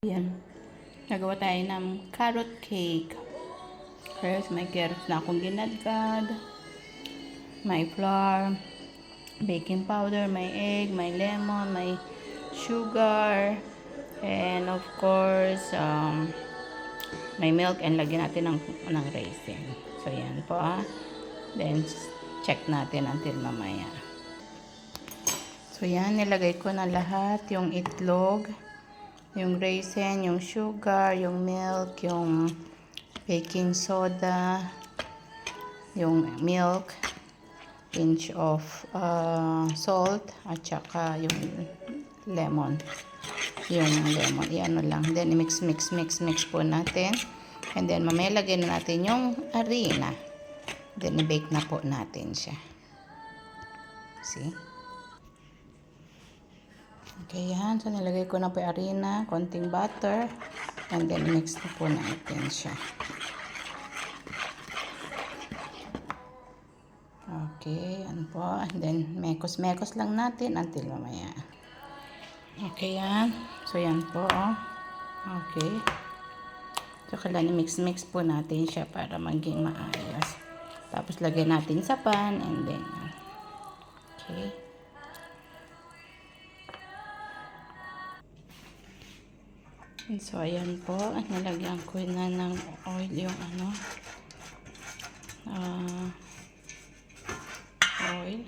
Yan. Nagawa tayo ng carrot cake. First, may carrots na akong ginadgad. May flour, baking powder, may egg, may lemon, may sugar, and of course, may milk, and lagyan natin ng raisin. So, yan po Then, check natin until mamaya. So, yan. Nilagay ko na lahat. Yung itlog, yung raisin, yung sugar, yung milk, yung baking soda, yung milk, pinch of salt, at saka yung lemon. Iano lang. Then, mix po natin. And then, mamaya lagyan na natin yung harina. Then, i-bake na po natin siya. See? Okay, yan. So, nilagay ko na po yung harina, konting butter, and then mix na po natin siya. Okay, yan po. And then, mekos lang natin until mamaya. Okay, yan. So, yan po. Okay. So, kailangan mix po natin siya para maging maayos. Tapos, lagyan natin sa pan, and then, okay. And so, ayan po. Nilagyan ko na ng oil yung oil.